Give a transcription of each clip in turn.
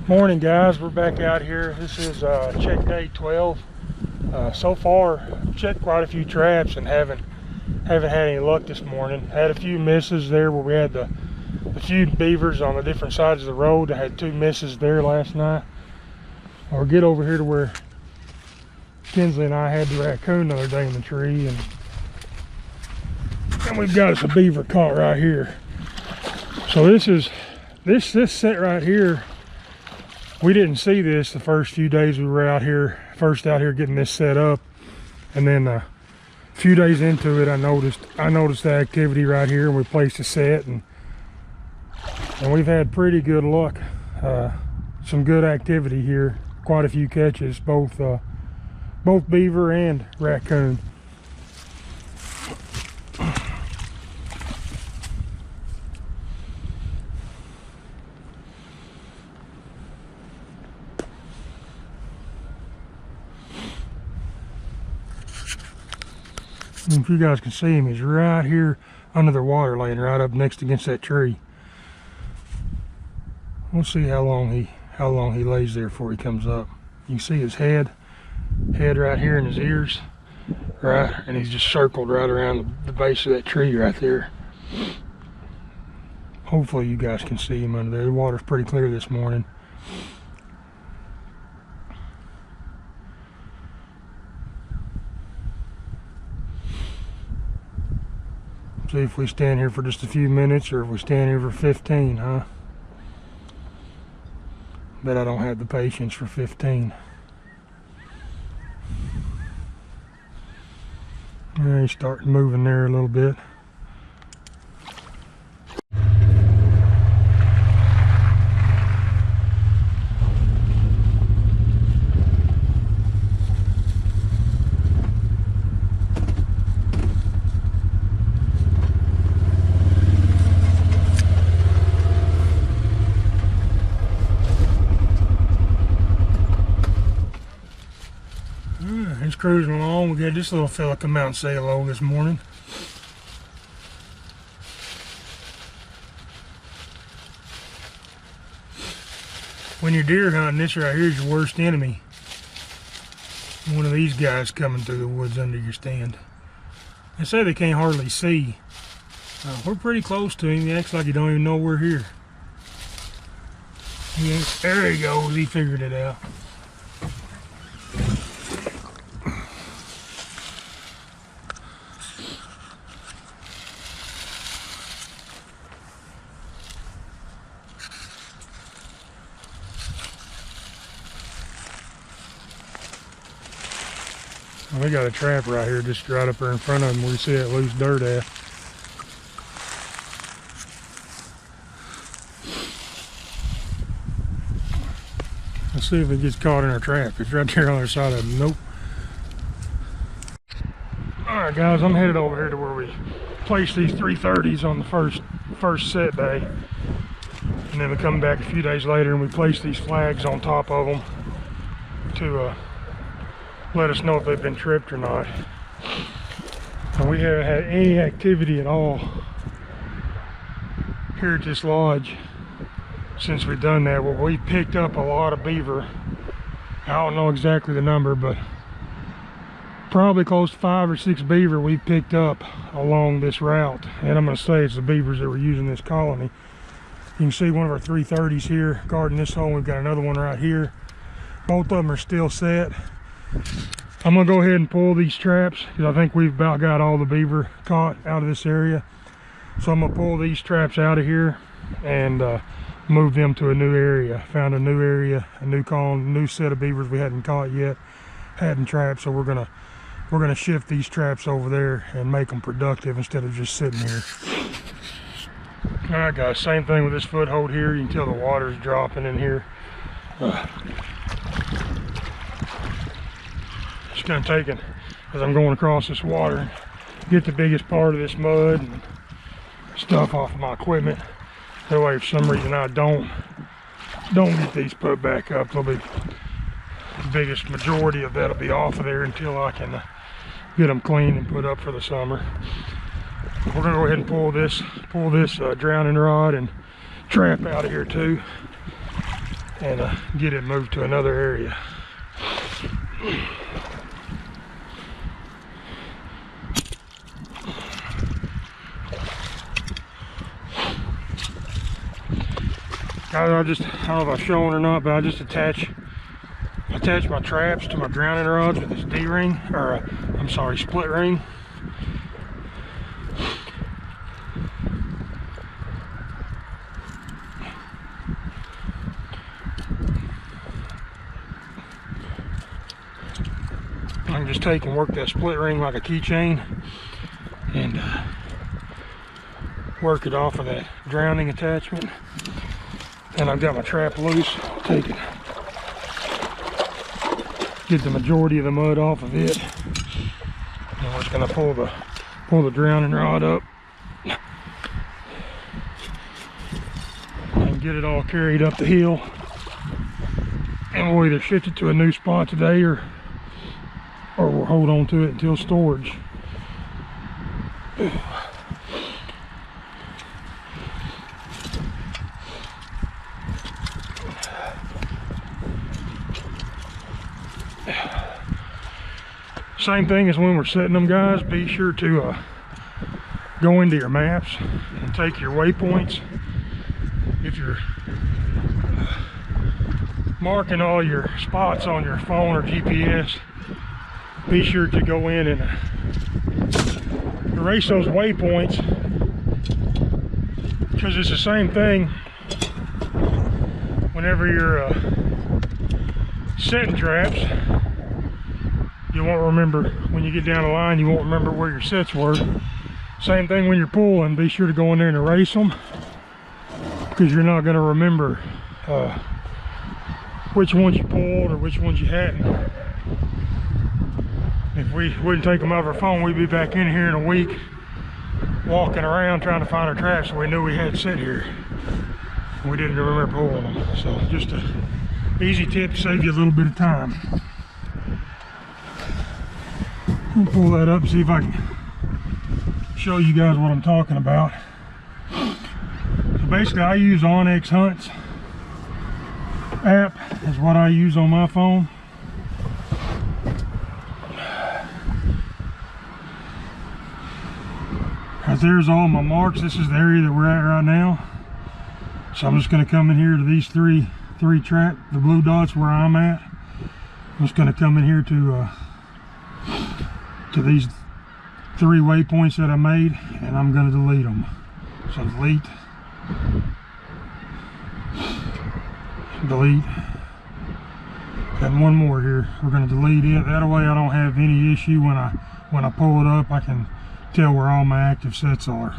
Morning guys, we're back out here. This is check day 12. So far checked quite a few traps and haven't had any luck this morning. Had a few misses there where we had the few beavers on the different sides of the road. I had 2 misses there last night. Or get over here to where Kinsley and I had the raccoon the other day in the tree, and we've got us a beaver caught right here. So this set right here, we didn't see this the first few days we were out here getting this set up, and then a few days into it I noticed the activity right here, and we placed a set, and we've had pretty good luck. Some good activity here, quite a few catches, both beaver and raccoon. And if you guys can see him, he's right here under the water, laying right up next against that tree. We'll see how long he lays there before he comes up. You can see his head right here in his ears, right, and he's just circled right around the base of that tree right there. Hopefully you guys can see him under there. The water's pretty clear this morning. See if we stand here for just a few minutes, or if we stand here for 15, huh? Bet I don't have the patience for 15. Yeah, he's starting moving there a little bit. He's cruising along. We got this little fella come out and say hello this morning. When you're deer hunting, this right here is your worst enemy. One of these guys coming through the woods under your stand. They say they can't hardly see. We're pretty close to him. He acts like he don't even know we're here. There he goes. He figured it out. We got a trap right here, just right up there in front of him where you see that loose dirt at. Let's see if it gets caught in our trap. It's right there on the other side of him. Nope. Alright guys, I'm headed over here to where we placed these 330s on the first set day. And then we come back a few days later and we place these flags on top of them to let us know if they've been tripped or not. And we haven't had any activity at all here at this lodge since we've done that. Well, we picked up a lot of beaver. I don't know exactly the number, but probably close to 5 or 6 beaver we picked up along this route. And I'm going to say it's the beavers that were using this colony. You can see one of our 330s here guarding this hole. We've got another one right here. Both of them are still set. I'm gonna go ahead and pull these traps because I think we've about got all the beaver caught out of this area. So I'm gonna pull these traps out of here and move them to a new area. Found a new area, a new colony, new set of beavers we hadn't caught yet, hadn't trapped. So we're gonna shift these traps over there and make them productive instead of just sitting here. All right guys, same thing with this foothold here. You can tell the water's dropping in here. Just kind of taking as I'm going across this water, get the biggest part of this mud and stuff off of my equipment. That way, if for some reason I don't get these put back up, they'll be the biggest majority of that'll be off of there until I can get them clean and put up for the summer. We're gonna go ahead and pull this drowning rod and trap out of here too. and get it moved to another area. I don't know if I've shown or not, but I just attach my traps to my drowning rods with this D-ring, or I'm sorry, split ring. I can just take and work that split ring like a keychain and work it off of that drowning attachment. And I've got my trap loose, take it, get the majority of the mud off of it. And we're just gonna pull the drowning rod up and get it all carried up the hill. And we'll either shift it to a new spot today or we'll hold on to it until storage. Same thing as when we're setting them, guys. Be sure to go into your maps and take your waypoints. If you're marking all your spots on your phone or GPS, be sure to go in and erase those waypoints, because it's the same thing whenever you're setting traps. You won't remember when you get down the line, you won't remember where your sets were. Same thing when you're pulling. Be sure to go in there and erase them, because you're not going to remember which ones you pulled or which ones you hadn't. If we wouldn't take them off our phone, we'd be back in here in a week walking around trying to find our traps that we knew we had set here. We didn't remember pulling them. So just an easy tip to save you a little bit of time. I'll pull that up and see if I can show you guys what I'm talking about. So basically, I use Onyx Hunts app is what I use on my phone. Right there's all my marks. This is the area that we're at right now. So I'm just going to come in here to these three trap, the blue dots where I'm at. I'm just going to come in here to these 3 waypoints that I made, and I'm going to delete them. So delete, and one more here. We're going to delete it. That way I don't have any issue when I pull it up. I can tell where all my active sets are.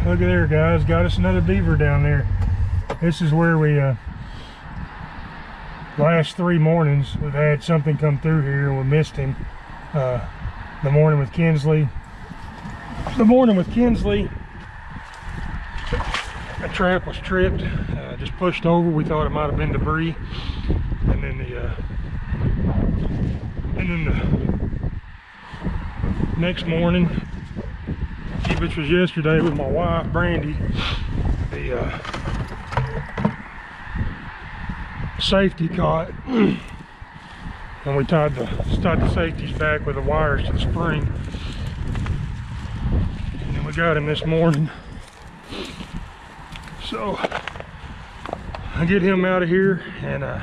Look at there, guys, got us another beaver down there. This is where we last 3 mornings we've had something come through here and we missed him. The morning with Kinsley, a trap was tripped, just pushed over. We thought it might have been debris, and then the next morning, which was yesterday, with my wife Brandy, the safety caught, and we tied the safeties back with the wires to the spring, and then we got him this morning. So I get him out of here and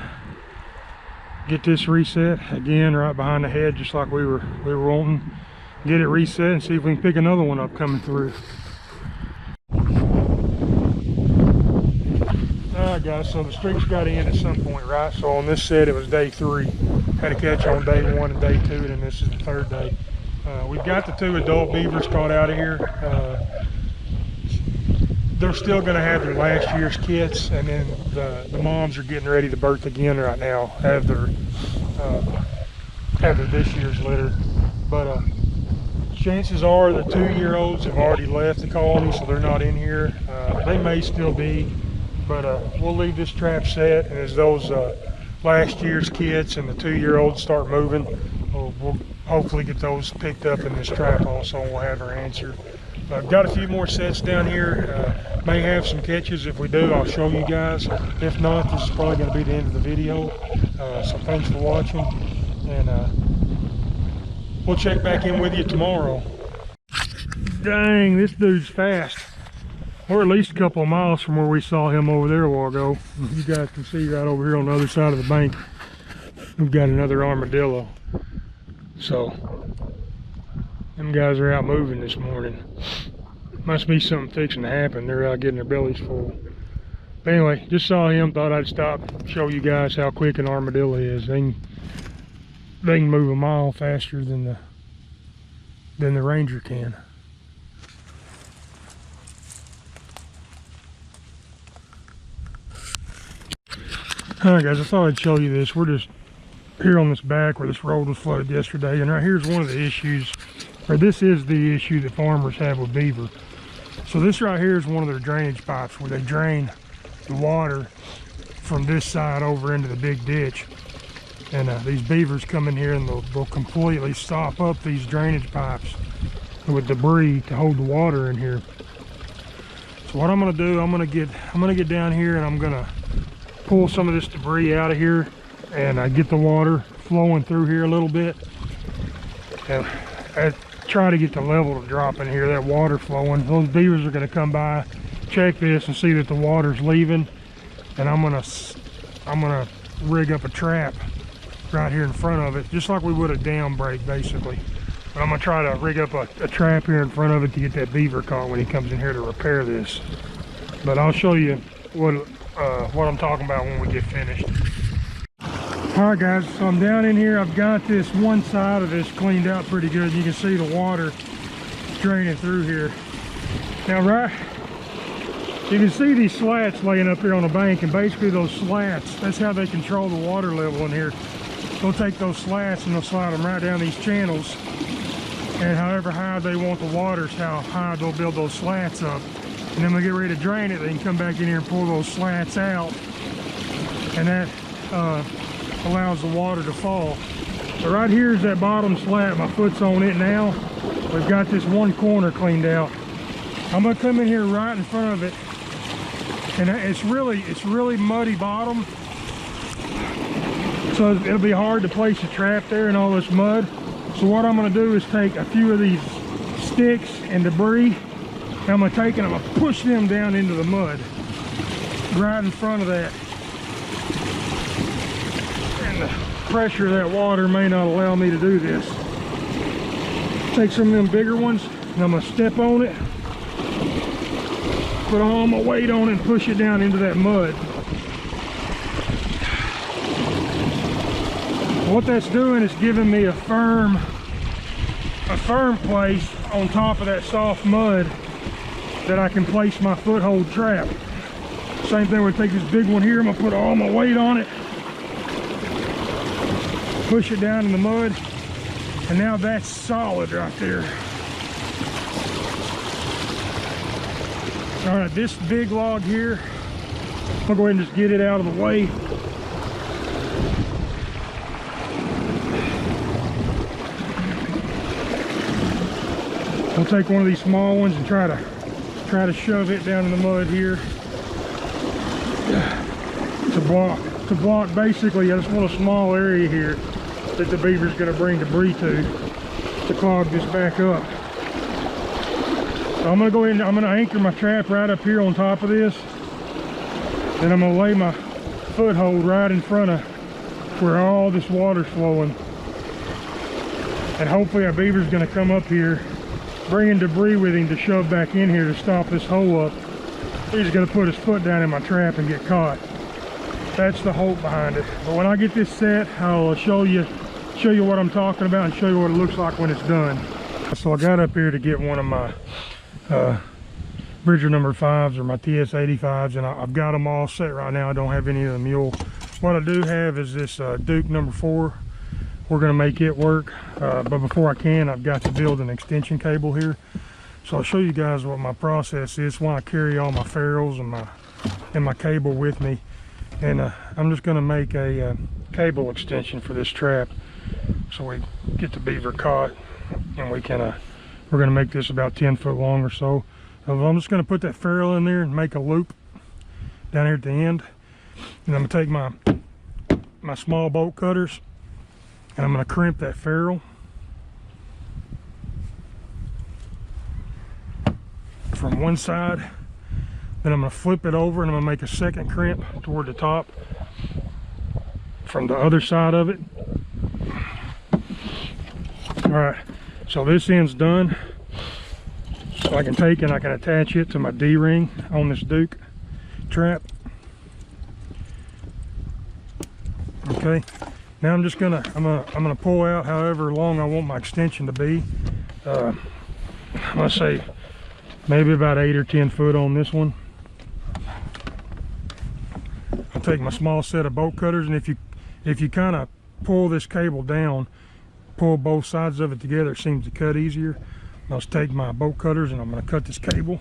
get this reset again right behind the head, just like we were wanting. Get it reset and see if we can pick another one up coming through. Alright guys, so the streaks got in at some point, right? So on this set it was day 3. Had a catch on day 1 and day 2, and then this is the 3rd day. We've got the 2 adult beavers caught out of here. they're still going to have their last year's kits, and then the moms are getting ready to birth again right now, have their this year's litter. But chances are the 2-year-olds have already left the colony, so they're not in here. They may still be, but we'll leave this trap set, and as those last year's kits and the 2-year-olds start moving, we'll hopefully get those picked up in this trap also, and we'll have our answer. I've got a few more sets down here. May have some catches. If we do, I'll show you guys. If not, this is probably going to be the end of the video. So thanks for watching, and we'll check back in with you tomorrow. Dang, this dude's fast. We're at least a couple of miles from where we saw him over there a while ago. You guys can see right over here on the other side of the bank, we've got another armadillo. So them guys are out moving this morning. Must be something fixing to happen. They're out getting their bellies full. But anyway, just saw him, thought I'd stop, show you guys how quick an armadillo is. They can move a mile faster than the Ranger can. Alright guys, I thought I'd show you this. We're just here on this back where this road was flooded yesterday, and right here's one of the issues, or this is the issue that farmers have with beaver. So this right here is one of their drainage pipes where they drain the water from this side over into the big ditch. And these beavers come in here and they'll completely stop up these drainage pipes with debris to hold the water in here. So what I'm gonna do, I'm gonna get down here and I'm gonna pull some of this debris out of here and get the water flowing through here a little bit. And try to get the level to drop in here, that water flowing. Those beavers are going to come by, check this and see that the water's leaving, and I'm gonna rig up a trap right here in front of it, just like we would a dam break basically. But I'm gonna try to rig up a trap here in front of it to get that beaver caught when he comes in here to repair this. But I'll show you what I'm talking about when we get finished. All right guys, so I'm down in here. I've got this one side of this cleaned out pretty good. You can see the water draining through here. Now you can see these slats laying up here on the bank, and basically those slats, that's how they control the water level in here. They'll take those slats and they'll slide them right down these channels, and however high they want the water is how high they'll build those slats up. And then when they get ready to drain it, they can come back in here and pull those slats out, and that allows the water to fall. But right here is that bottom slat. My foot's on it now. We've got this one corner cleaned out. I'm gonna come in here right in front of it, and it's really muddy bottom, so it'll be hard to place a trap there in all this mud. So what I'm gonna do is take a few of these sticks and debris, and I'm gonna take and I'm gonna push them down into the mud right in front of that. The pressure of that water may not allow me to do this. Take some of them bigger ones and I'm gonna step on it, put all my weight on it and push it down into that mud. What that's doing is giving me a firm place on top of that soft mud that I can place my foothold trap. Same thing, we'll take this big one here, I'm gonna put all my weight on it, push it down in the mud, and now that's solid right there. All right, this big log here, I'll go ahead and just get it out of the way. We'll take one of these small ones and try to shove it down in the mud here to block basically. I just want a small area here that the beaver's going to bring debris to clog this back up. So I'm going to go ahead and I'm going to anchor my trap right up here on top of this. Then I'm going to lay my foothold right in front of where all this water's flowing. And hopefully our beaver's going to come up here, bringing debris with him to shove back in here to stop this hole up. He's going to put his foot down in my trap and get caught. That's the hope behind it. But when I get this set, I'll show you what I'm talking about and show you what it looks like when it's done. So I got up here to get one of my Bridger number 5s or my TS85s, and I've got them all set right now. I don't have any of the mule. What I do have is this Duke number 4. We're going to make it work, but before I can, I've got to build an extension cable here. So I'll show you guys what my process is when I carry all my ferrules and my cable with me. And I'm just going to make a cable extension for this trap, so we get the beaver caught, and we're going to make this about 10 foot long or so. I'm just going to put that ferrule in there and make a loop down here at the end. And I'm going to take my small bolt cutters, and I'm going to crimp that ferrule from one side. Then I'm going to flip it over, and I'm going to make a second crimp toward the top from the other side of it. All right, so this end's done. So I can take and I can attach it to my D-ring on this Duke trap. Okay, now I'm gonna pull out however long I want my extension to be. I'm gonna say maybe about 8 or 10 foot on this one. I'll take my small set of bolt cutters, and if you kind of pull this cable down, pull both sides of it together, it seems to cut easier. I'll just take my bolt cutters and I'm going to cut this cable.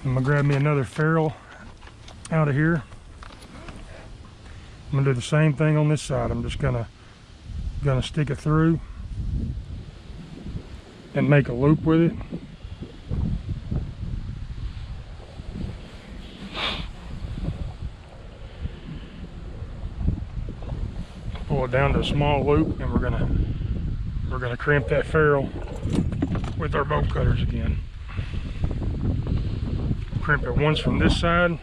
I'm going to grab me another ferrule out of here. I'm going to do the same thing on this side. I'm just going to stick it through and make a loop with it. Pull it down to a small loop, and we're gonna crimp that ferrule with our bolt cutters again. Crimp it once from this side,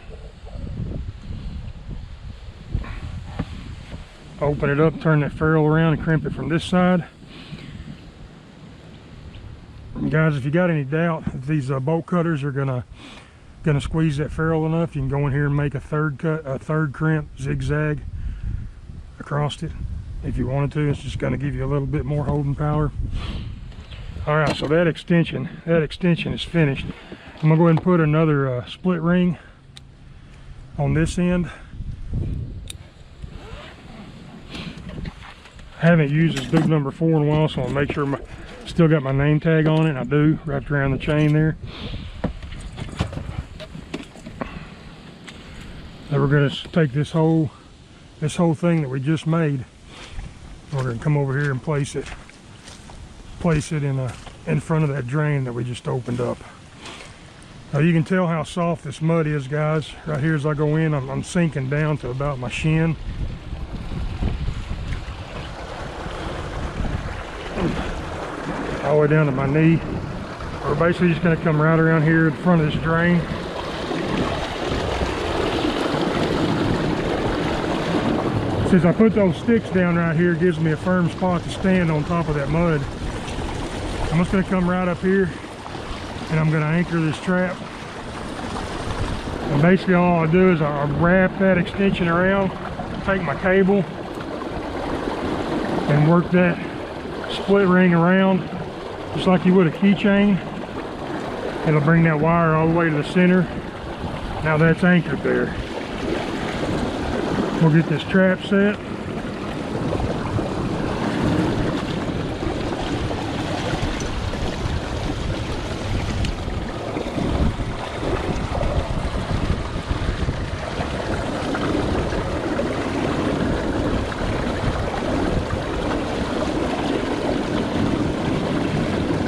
open it up, turn that ferrule around and crimp it from this side. And guys, if you got any doubt if these bolt cutters are gonna squeeze that ferrule enough, you can go in here and make a third crimp zigzag across it if you wanted to. It's just going to give you a little bit more holding power. All right, so that extension is finished. I'm gonna go ahead and put another split ring on this end. I haven't used this Duke number 4 in a while, so I'll make sure still got my name tag on it. I do, wrapped around the chain there. Then we're going to take this whole thing that we just made. We're going to come over here and place it in front of that drain that we just opened up. Now you can tell how soft this mud is, guys. Right here as I go in, I'm sinking down to about my shin. All the way down to my knee. We're basically just going to come right around here in front of this drain. Since I put those sticks down right here, it gives me a firm spot to stand on top of that mud. I'm just going to come right up here, and I'm going to anchor this trap. And basically all I do is I wrap that extension around, take my cable, and work that split ring around, just like you would a keychain. It'll bring that wire all the way to the center. Now that's anchored there. We'll get this trap set.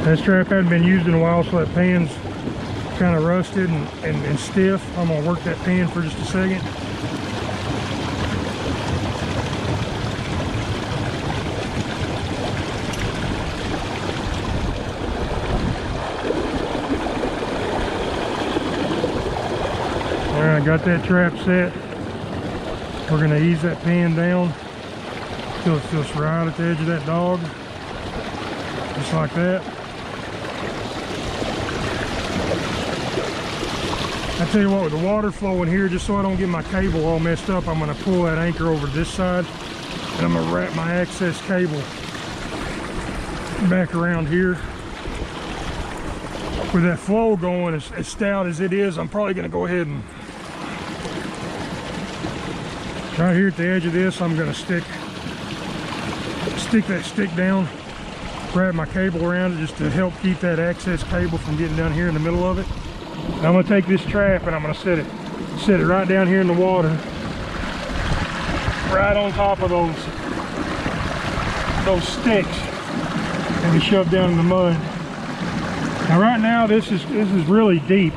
This trap hadn't been used in a while, so that pan's kind of rusted and stiff. I'm gonna work that pan for just a second. Alright, got that trap set. We're going to ease that pan down till it's just right at the edge of that dog. Just like that. I tell you what, with the water flowing here, just so I don't get my cable all messed up, I'm gonna pull that anchor over to this side, and I'm gonna wrap my access cable back around here. With that flow going as stout as it is, I'm probably gonna go ahead and right here at the edge of this, I'm gonna stick that stick down, wrap my cable around it just to help keep that access cable from getting down here in the middle of it. And I'm gonna take this trap and I'm gonna set it right down here in the water, right on top of those sticks, and be shoved down in the mud. Now right now this is really deep,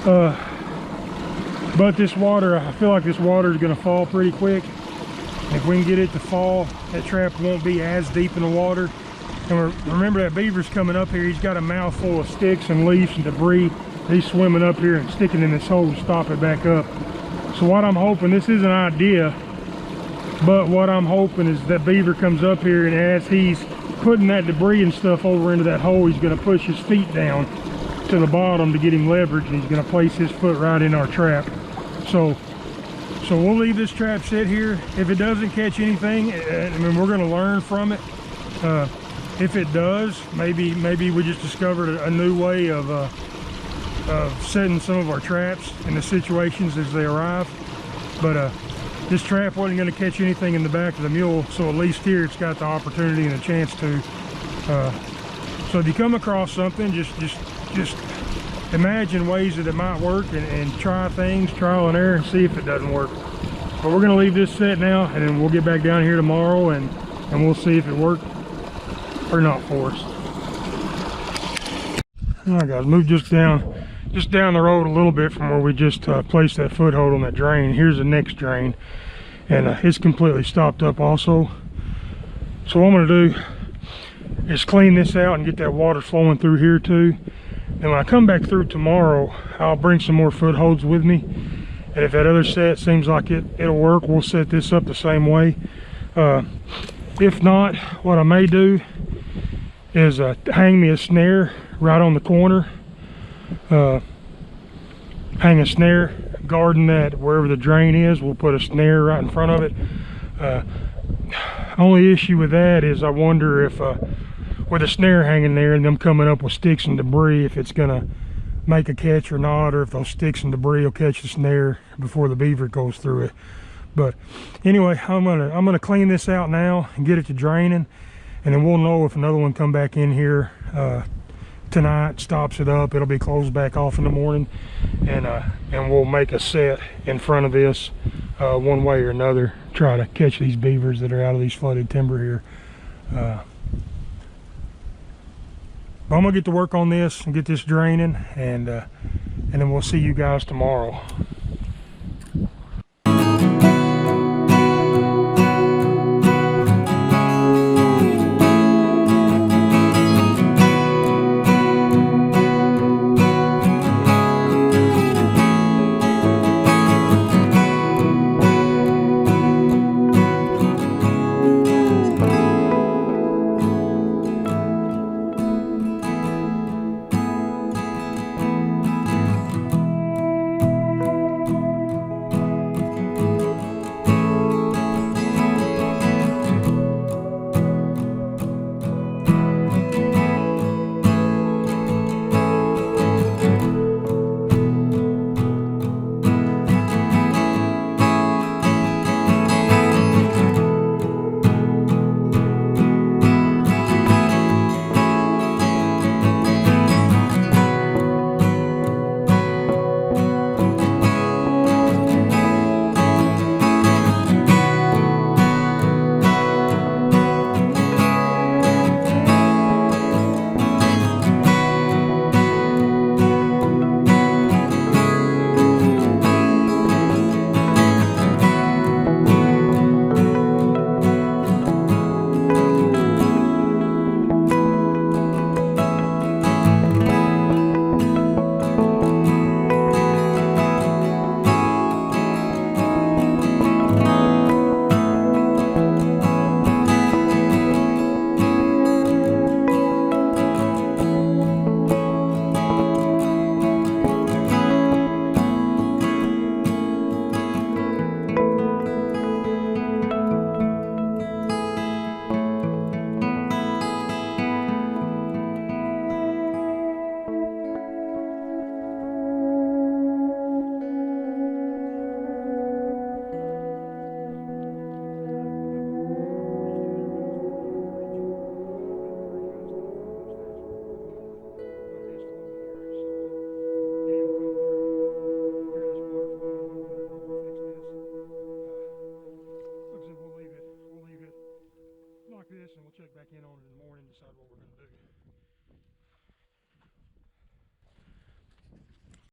but this water, I feel like this water is gonna fall pretty quick. If we can get it to fall, that trap won't be as deep in the water. And remember, that beaver's coming up here. He's got a mouthful of sticks and leaves and debris. He's swimming up here and sticking in this hole to stop it back up. So what I'm hoping, this is an idea, but what I'm hoping is that beaver comes up here, and as he's putting that debris and stuff over into that hole, he's going to push his feet down to the bottom to get him leverage, and he's going to place his foot right in our trap. So we'll leave this trap sit here. If it doesn't catch anything, I mean, we're going to learn from it. If it does, maybe we just discovered a new way of setting some of our traps in the situations as they arrive. But this trap wasn't going to catch anything in the back of the mule, so at least here it's got the opportunity and a chance to. So if you come across something, just imagine ways that it might work, and try things, trial and error, and see if it doesn't work. But we're going to leave this set now, and then we'll get back down here tomorrow, and we'll see if it worked or not for us. All right, guys, move just down the road a little bit from where we just placed that foothold on that drain. Here's the next drain, and it's completely stopped up also. So what I'm going to do is clean this out and get that water flowing through here too. And when I come back through tomorrow, I'll bring some more footholds with me. And if that other set seems like it'll work, we'll set this up the same way. If not, what I may do is hang me a snare right on the corner. Hang a snare, guarding that wherever the drain is. We'll put a snare right in front of it. Only issue with that is I wonder if with a snare hanging there and them coming up with sticks and debris, if it's gonna make a catch or not, or if those sticks and debris will catch the snare before the beaver goes through it. But anyway, I'm gonna clean this out now and get it to draining, and then we'll know if another one come back in here tonight, stops it up. It'll be closed back off in the morning, and we'll make a set in front of this one way or another, try to catch these beavers that are out of these flooded timber here. But I'm gonna get to work on this and get this draining, and then we'll see you guys tomorrow. we'll check back in on it in the morning, decide what we're gonna do.